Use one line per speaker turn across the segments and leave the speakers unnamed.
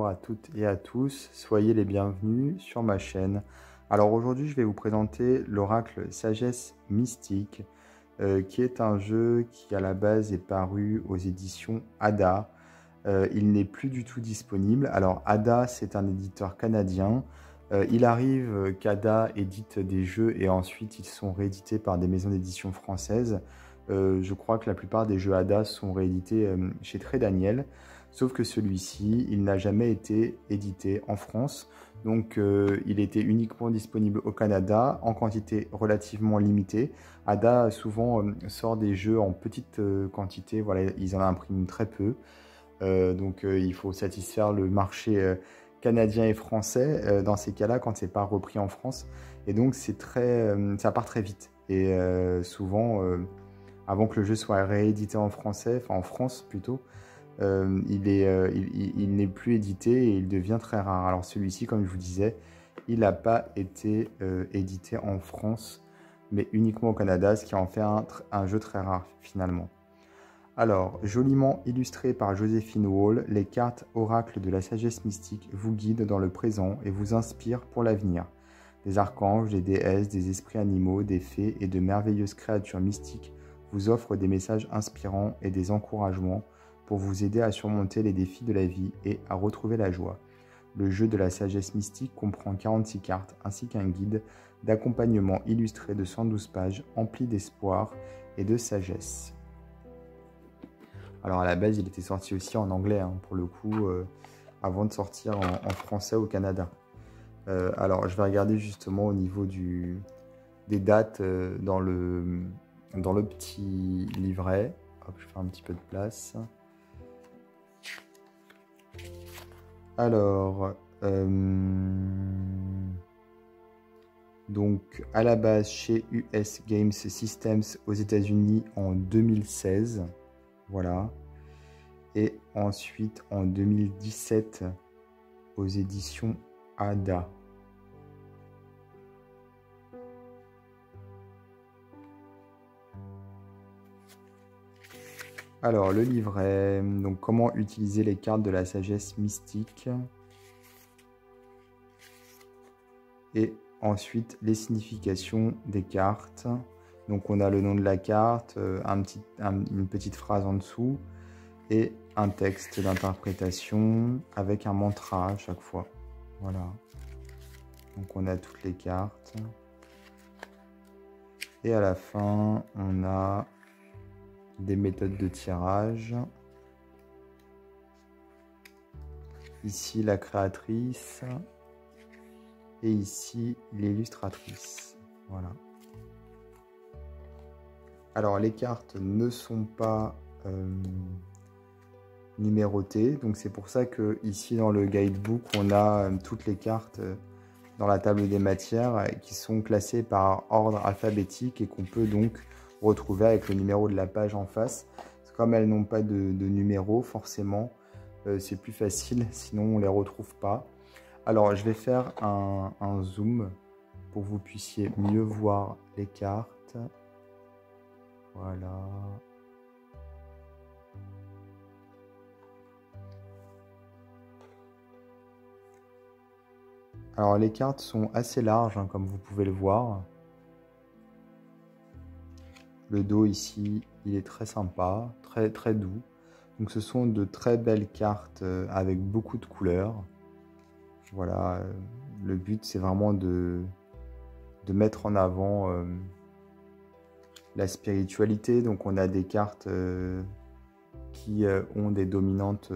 bonjour à toutes et à tous, soyez les bienvenus sur ma chaîne. Alors aujourd'hui je vais vous présenter l'oracle Sagesse Mystique, qui est un jeu qui à la base est paru aux éditions Ada. Il n'est plus du tout disponible. Alors Ada, c'est un éditeur canadien. Il arrive qu'Ada édite des jeux et ensuite ils sont réédités par des maisons d'édition françaises. Je crois que la plupart des jeux Ada sont réédités chez Très Daniel, sauf que celui-ci, il n'a jamais été édité en France. Donc il était uniquement disponible au Canada en quantité relativement limitée. Ada souvent sort des jeux en petite quantité, voilà, ils en impriment très peu. Il faut satisfaire le marché canadien et français dans ces cas-là quand c'est pas repris en France. Et donc c'est ça part très vite. Et souvent, avant que le jeu soit réédité en français, enfin en France plutôt, il n'est plus édité et il devient très rare. Alors celui-ci, comme je vous disais, il n'a pas été édité en France, mais uniquement au Canada, ce qui en fait un jeu très rare finalement. Alors, joliment illustré par Joséphine Wall, les cartes oracles de la sagesse mystique vous guident dans le présent et vous inspirent pour l'avenir. Des archanges, des déesses, des esprits animaux, des fées et de merveilleuses créatures mystiques vous offrent des messages inspirants et des encouragements pour vous aider à surmonter les défis de la vie et à retrouver la joie. Le jeu de la sagesse mystique comprend 46 cartes ainsi qu'un guide d'accompagnement illustré de 112 pages empli d'espoir et de sagesse. Alors à la base, il était sorti aussi en anglais, pour le coup, avant de sortir en français au Canada. Alors je vais regarder justement au niveau des dates dans le petit livret. Hop, je fais un petit peu de place. Alors, donc à la base chez US Games Systems aux États-Unis en 2016. Voilà. Et ensuite en 2017 aux éditions Ada. Alors le livret, donc comment utiliser les cartes de la sagesse mystique. Et ensuite les significations des cartes. Donc on a le nom de la carte, une petite phrase en dessous et un texte d'interprétation avec un mantra à chaque fois. Voilà. Donc on a toutes les cartes. Et à la fin, on a des méthodes de tirage. Ici la créatrice et ici l'illustratrice. Voilà. Alors les cartes ne sont pas numérotées, donc c'est pour ça que ici dans le guidebook on a toutes les cartes dans la table des matières qui sont classées par ordre alphabétique et qu'on peut donc retrouver avec le numéro de la page en face. Comme elles n'ont pas de numéro, forcément c'est plus facile, sinon on les retrouve pas. Alors je vais faire un zoom pour que vous puissiez mieux voir les cartes. Voilà. Alors les cartes sont assez larges, comme vous pouvez le voir. Le dos ici, il est très sympa, très très doux. Donc ce sont de très belles cartes avec beaucoup de couleurs. Voilà, le but c'est vraiment de mettre en avant la spiritualité. Donc on a des cartes qui ont des dominantes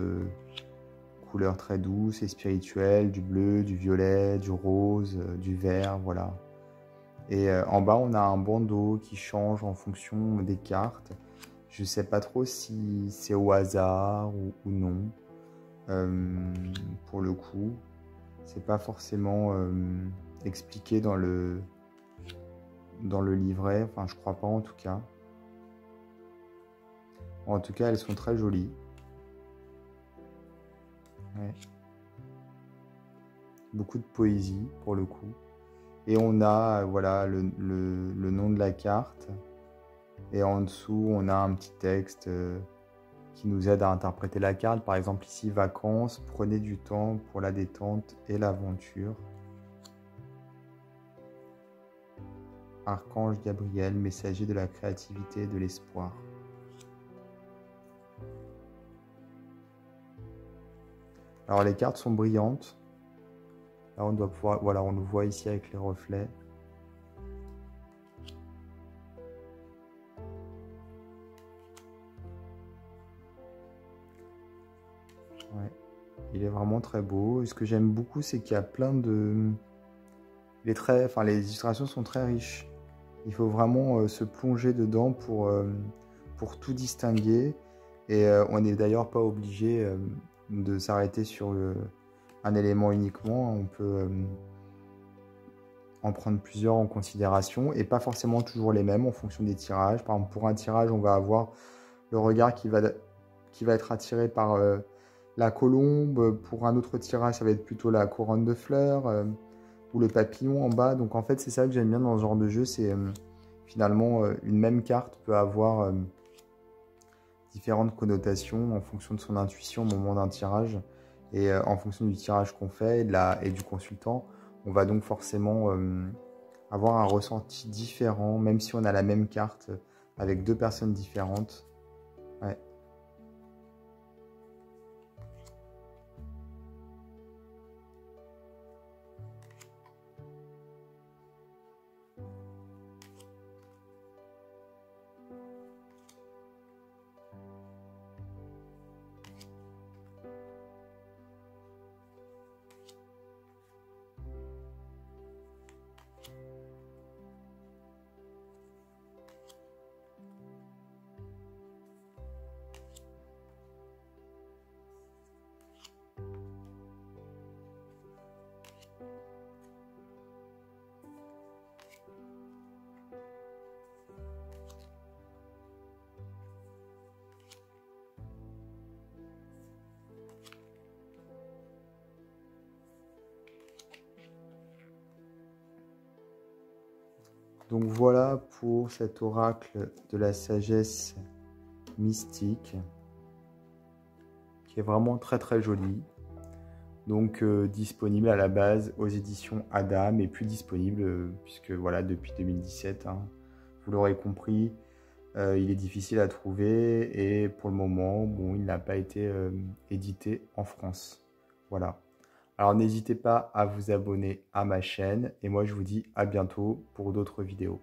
couleurs très douces et spirituelles, du bleu, du violet, du rose, du vert, voilà. Et en bas, on a un bandeau qui change en fonction des cartes. Je ne sais pas trop si c'est au hasard ou non. Pour le coup, c'est pas forcément expliqué dans le livret. Enfin, je crois pas en tout cas. En tout cas, elles sont très jolies. Ouais. Beaucoup de poésie pour le coup. Et on a voilà le nom de la carte. Et en dessous, on a un petit texte qui nous aident à interpréter la carte. Par exemple ici, vacances, prenez du temps pour la détente et l'aventure. Archange Gabriel, messager de la créativité et de l'espoir. Alors les cartes sont brillantes. Là on doit pouvoir, voilà, on le voit ici avec les reflets. Ouais. Il est vraiment très beau. Et ce que j'aime beaucoup, c'est qu'il y a plein de... les illustrations sont très riches. Il faut vraiment se plonger dedans pour tout distinguer. Et on n'est d'ailleurs pas obligé de s'arrêter sur un élément uniquement. On peut en prendre plusieurs en considération et pas forcément toujours les mêmes en fonction des tirages. Par exemple, pour un tirage, on va avoir le regard qui va être attiré par la colombe. Pour un autre tirage, ça va être plutôt la couronne de fleurs ou le papillon en bas. Donc en fait, c'est ça que j'aime bien dans ce genre de jeu, c'est finalement une même carte peut avoir différentes connotations en fonction de son intuition au moment d'un tirage et en fonction du tirage qu'on fait et du consultant. On va donc forcément avoir un ressenti différent, même si on a la même carte avec deux personnes différentes. Ouais. Donc voilà pour cet oracle de la sagesse mystique qui est vraiment très très joli. Donc disponible à la base aux éditions Adam et plus disponible puisque voilà depuis 2017, hein, vous l'aurez compris, il est difficile à trouver et pour le moment, bon, il n'a pas été édité en France. Voilà. Alors n'hésitez pas à vous abonner à ma chaîne et moi je vous dis à bientôt pour d'autres vidéos.